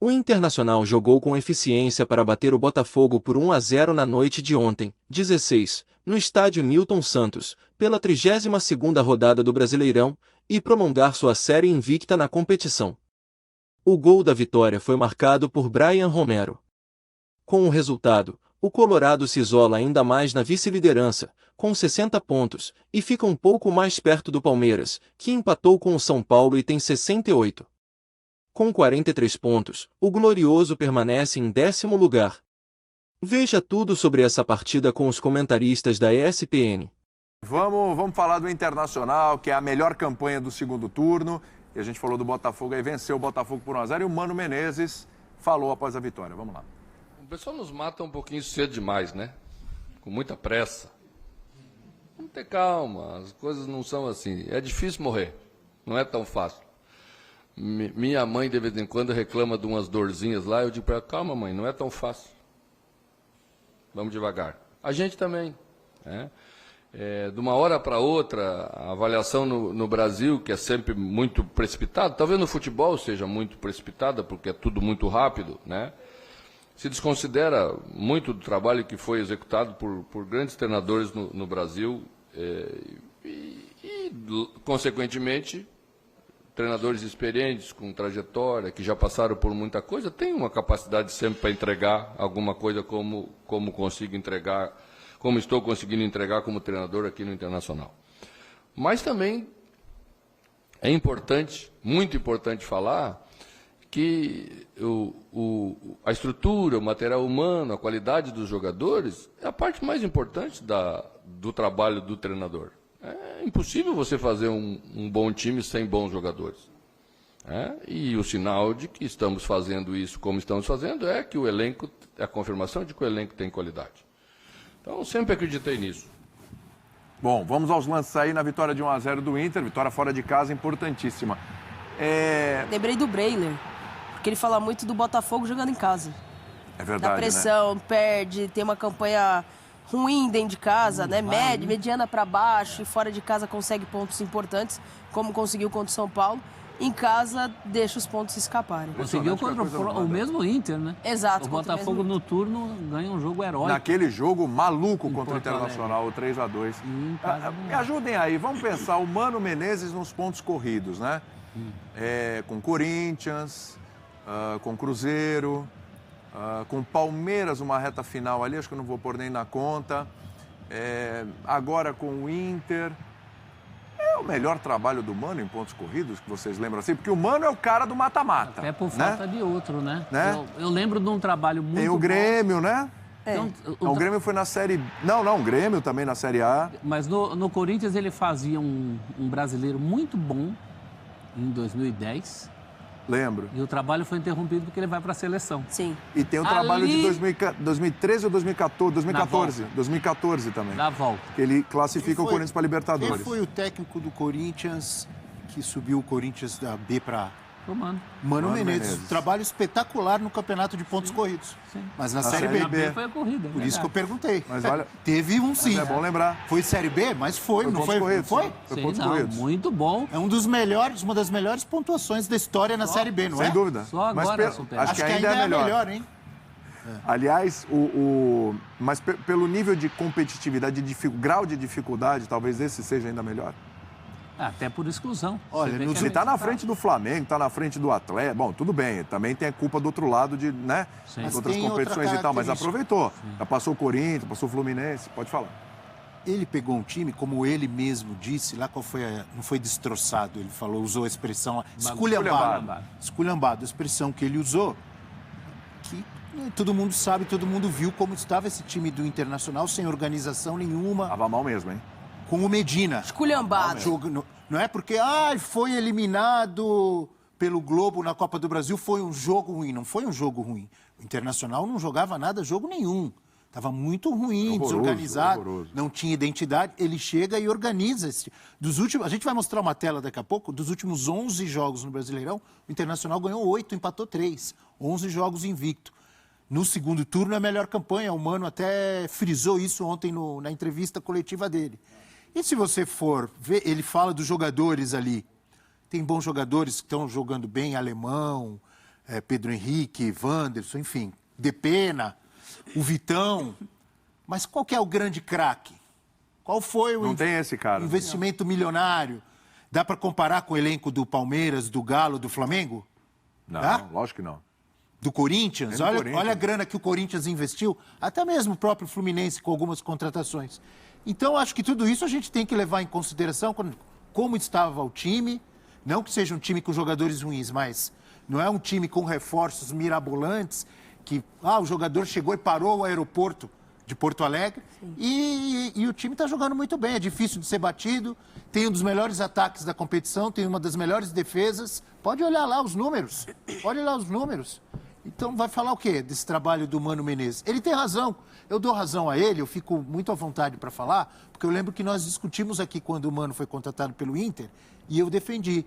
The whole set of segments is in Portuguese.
O Internacional jogou com eficiência para bater o Botafogo por 1-0 na noite de ontem, 16, no estádio Newton Santos, pela 32ª rodada do Brasileirão, e prolongar sua série invicta na competição. O gol da vitória foi marcado por Brian Romero. Com o resultado, o Colorado se isola ainda mais na vice-liderança, com 60 pontos, e fica um pouco mais perto do Palmeiras, que empatou com o São Paulo e tem 68. Com 43 pontos, o Glorioso permanece em 10º lugar. Veja tudo sobre essa partida com os comentaristas da ESPN. Vamos falar do Internacional, que é a melhor campanha do segundo turno. E a gente falou do Botafogo, aí venceu o Botafogo por 1-0 e o Mano Menezes falou após a vitória. Vamos lá. O pessoal nos mata um pouquinho cedo demais, né? Com muita pressa. Vamos ter calma, as coisas não são assim. É difícil morrer, não é tão fácil. Minha mãe, de vez em quando, reclama de umas dorzinhas lá. Eu digo para ela, calma, mãe, não é tão fácil. Vamos devagar. A gente também. Né? De uma hora para outra, a avaliação no Brasil, que é sempre muito precipitada, talvez no futebol seja muito precipitada, porque é tudo muito rápido, né? Se desconsidera muito do trabalho que foi executado por grandes treinadores no Brasil e, consequentemente, treinadores experientes, com trajetória, que já passaram por muita coisa, têm uma capacidade sempre para entregar alguma coisa como consigo entregar, como estou conseguindo entregar como treinador aqui no Internacional. Mas também é importante, muito importante falar que a estrutura, o material humano, a qualidade dos jogadores é a parte mais importante do trabalho do treinador. É impossível você fazer um bom time sem bons jogadores. E o sinal de que estamos fazendo isso como estamos fazendo é que o elenco, é a confirmação de que o elenco tem qualidade. Então, eu sempre acreditei nisso. Bom, vamos aos lances aí na vitória de 1-0 do Inter, vitória fora de casa importantíssima. Lembrei do Breiner, porque ele fala muito do Botafogo jogando em casa. É verdade, da pressão, né? Perde, tem uma campanha ruim dentro de casa, né? Mediana para baixo, e fora de casa consegue pontos importantes, como conseguiu contra o São Paulo. Em casa, deixa os pontos escaparem. Conseguiu contra o mesmo Inter, né? Exato. O Botafogo no turno ganha um jogo heróico. Naquele jogo maluco contra o Internacional, o 3-2. Me ajudem aí, vamos pensar o Mano Menezes nos pontos corridos, né? Com Corinthians, com Cruzeiro, com Palmeiras, uma reta final ali, acho que eu não vou pôr nem na conta. Agora com o Inter. É o melhor trabalho do Mano em pontos corridos, que vocês lembram assim? Porque o Mano é o cara do mata-mata. Até por falta de outro, né? Eu lembro de um trabalho muito Tem o Grêmio, bom. né? Então, o Grêmio foi na Série... Não, o Grêmio também na Série A. Mas no Corinthians ele fazia um brasileiro muito bom em 2010. Lembro. E o trabalho foi interrompido porque ele vai para a seleção. Sim. E tem o trabalho de 2013 ou 2014? 2014 também. Da volta. Que ele classifica o Corinthians para Libertadores. Quem foi o técnico do Corinthians que subiu o Corinthians da B para... Mano Menezes. Trabalho espetacular no campeonato de pontos corridos. Sim. Mas na Série B. Foi a corrida. Por isso que eu perguntei. Mas olha, teve um sim. É bom lembrar. Foi Série B, mas foi, não foi? Corridos, foi? Foi pontos corridos. Muito bom. É uma das melhores pontuações da história na Série B, não é? Sem dúvida. Só agora acho que ainda é melhor, hein? Aliás, mas pelo nível de competitividade, grau de dificuldade, talvez esse seja ainda melhor. Até por exclusão. Olha, ele está na frente do Flamengo, está na frente do Atlético. Bom, tudo bem, também tem a culpa do outro lado de, né? De outras competições e tal, mas aproveitou. Já passou o Corinthians, passou o Fluminense, pode falar. Ele pegou um time, como ele mesmo disse, lá não foi destroçado, ele falou, usou a expressão esculhambado, a expressão que ele usou, que todo mundo sabe, todo mundo viu como estava esse time do Internacional, sem organização nenhuma. Estava mal mesmo, hein? Com o Medina. Esculhambado. Não é porque foi eliminado pelo Globo na Copa do Brasil, foi um jogo ruim. Não foi um jogo ruim. O Internacional não jogava nada, jogo nenhum. Estava muito ruim, desorganizado, não tinha identidade. Ele chega e organiza. A gente vai mostrar uma tela daqui a pouco. Dos últimos 11 jogos no Brasileirão, o Internacional ganhou 8, empatou 3. 11 jogos invicto. No segundo turno, é a melhor campanha. O Mano até frisou isso ontem na entrevista coletiva dele. E se você for ver, ele fala dos jogadores ali. Tem bons jogadores que estão jogando bem, Alemão, Pedro Henrique, Wanderson, enfim, Depena, o Vitão. Mas qual que é o grande craque? Qual foi o Não tem esse cara. investimento milionário? Dá para comparar com o elenco do Palmeiras, do Galo, do Flamengo? Não, Dá? lógico que não. Do Corinthians? É do Olha, Corinthians. olha a grana que o Corinthians investiu, até mesmo o próprio Fluminense com algumas contratações. Então, acho que tudo isso a gente tem que levar em consideração como estava o time. Não que seja um time com jogadores ruins, mas não é um time com reforços mirabolantes que o jogador chegou e parou o aeroporto de Porto Alegre e o time está jogando muito bem. É difícil de ser batido, tem um dos melhores ataques da competição, tem uma das melhores defesas. Pode olhar lá os números. Olha lá os números. Então vai falar o quê desse trabalho do Mano Menezes? Ele tem razão. Eu dou razão a ele, eu fico muito à vontade para falar, porque eu lembro que nós discutimos aqui quando o Mano foi contratado pelo Inter e eu defendi.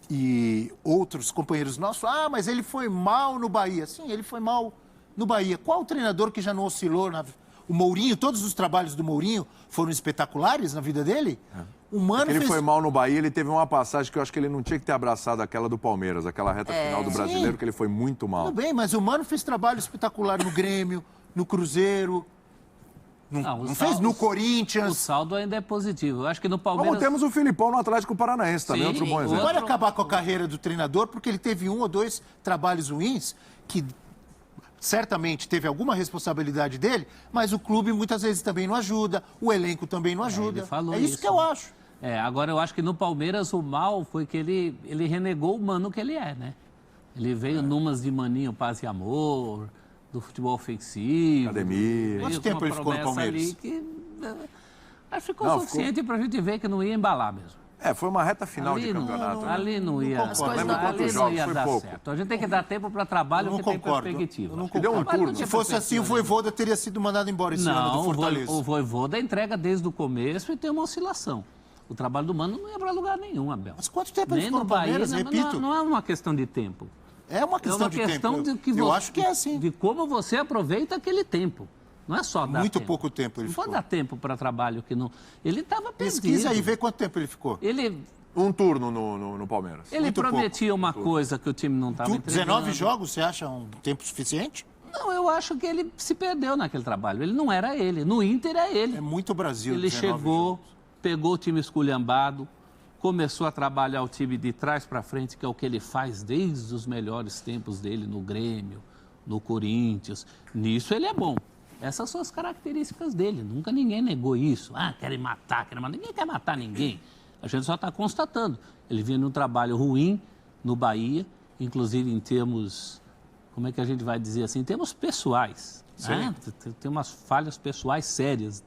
E outros companheiros nossos, mas ele foi mal no Bahia. Sim, ele foi mal no Bahia. Qual treinador que já não oscilou? O Mourinho, todos os trabalhos do Mourinho foram espetaculares na vida dele? O Mano Ele foi mal no Bahia, ele teve uma passagem que eu acho que ele não tinha que ter abraçado aquela do Palmeiras, aquela reta final do Brasileiro, que ele foi muito mal. Tudo bem, mas o Mano fez trabalho espetacular no Grêmio, no Cruzeiro, não fez no O Corinthians. saldo ainda é positivo. Eu acho que no Palmeiras... Como temos o Filipão no Atlético Paranaense também, Sim, outro bom exemplo. Não pode acabar com a carreira do treinador porque ele teve 1 ou 2 trabalhos ruins que certamente teve alguma responsabilidade dele, mas o clube muitas vezes também não ajuda, o elenco também não ajuda. ele falou É isso que eu acho. Agora eu acho que no Palmeiras o mal foi que ele renegou o Mano que ele é, né? Ele veio numas de maninho, paz e amor, do futebol ofensivo. Academia. Quanto tempo ele ficou no Palmeiras? Acho que ficou suficiente pra gente ver que não ia embalar mesmo. Foi uma reta final de campeonato. Ali não ia, As coisas Lembra quantos ali não jogos? ia Foi dar pouco. certo. A gente tem que dar tempo para trabalho Eu não que tem concordo. perspectiva. Eu não Deu um concordo. turno. Se fosse assim, o Vojvoda teria sido mandado embora esse ano do Não, Fortaleza. o Vojvoda entrega desde o começo e tem uma oscilação. O trabalho do Mano não ia para lugar nenhum, Abel. Mas quanto tempo ele Nem ficou no no Bahia, Palmeiras, repito? não é uma questão de tempo. É uma questão de tempo. Eu acho que é assim. De como você aproveita aquele tempo. Não é só dar Muito tempo. pouco tempo ele Não ficou. pode dar tempo para trabalho que não... Ele estava perdido. Pesquisa aí, vê quanto tempo ele ficou. Ele Um turno no Palmeiras. Muito prometia uma coisa que o time não estava entregando. 19 jogos, você acha um tempo suficiente? Não, eu acho que ele se perdeu naquele trabalho. Ele não era ele. No Inter é ele. É muito Brasil. Ele 19 chegou, jogos. pegou o time esculhambado, começou a trabalhar o time de trás para frente, que é o que ele faz desde os melhores tempos dele no Grêmio, no Corinthians. Nisso ele é bom. Essas são as características dele. Nunca ninguém negou isso. Querem matar, querem matar. Ninguém quer matar ninguém. A gente só está constatando. Ele vinha num trabalho ruim no Bahia, inclusive em termos, como é que a gente vai dizer assim, em termos pessoais. Né? Tem umas falhas pessoais sérias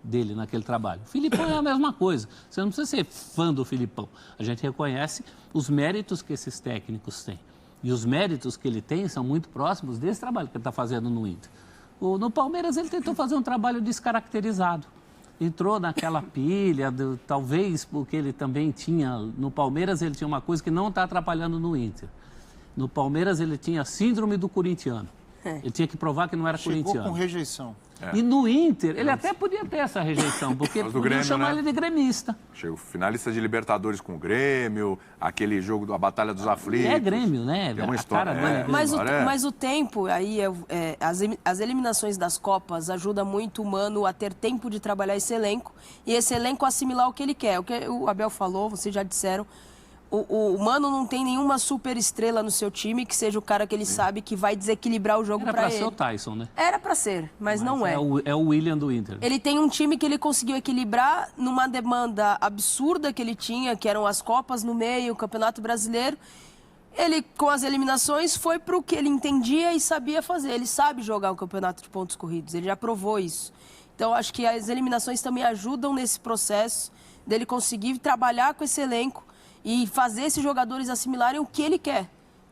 dele naquele trabalho. O Filipão é a mesma coisa. Você não precisa ser fã do Filipão. A gente reconhece os méritos que esses técnicos têm. E os méritos que ele tem são muito próximos desse trabalho que ele está fazendo no Inter. No Palmeiras ele tentou fazer um trabalho descaracterizado. Entrou naquela pilha, talvez porque ele também tinha... No Palmeiras ele tinha uma coisa que não está atrapalhando no Inter. No Palmeiras ele tinha a síndrome do corintiano. Ele tinha que provar que não era Chegou corintiano. com rejeição. E no Inter, ele até podia ter essa rejeição, porque Mas do podiam Grêmio, chamar né? ele de gremista. Chegou finalista de Libertadores com o Grêmio, aquele jogo da Batalha dos Aflitos. É Grêmio, né? Tem uma A história. cara dele é Grêmio. Mas o tempo, aí, as eliminações das Copas ajuda muito o Mano a ter tempo de trabalhar esse elenco e esse elenco assimilar o que ele quer. O que o Abel falou, vocês já disseram, o Mano não tem nenhuma super estrela no seu time que seja o cara que ele sabe que vai desequilibrar o jogo Era pra pra ele. ser o Tyson, né? Era pra ser, mas não é. É o William do Inter. Ele tem um time que ele conseguiu equilibrar numa demanda absurda que ele tinha, que eram as Copas no meio, o Campeonato Brasileiro. Ele, com as eliminações, foi pro que ele entendia e sabia fazer. Ele sabe jogar o Campeonato de Pontos Corridos, ele já provou isso. Então, acho que as eliminações também ajudam nesse processo dele conseguir trabalhar com esse elenco e fazer esses jogadores assimilarem o que ele quer,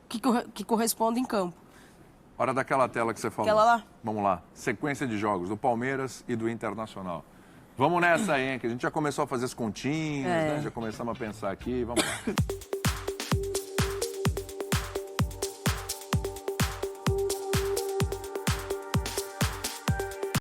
que corresponde em campo. Hora daquela tela que você falou. Aquela lá? Vamos lá. Sequência de jogos do Palmeiras e do Internacional. Vamos nessa aí, hein? Que a gente já começou a fazer as continhas, né? Já começamos a pensar aqui. Vamos lá.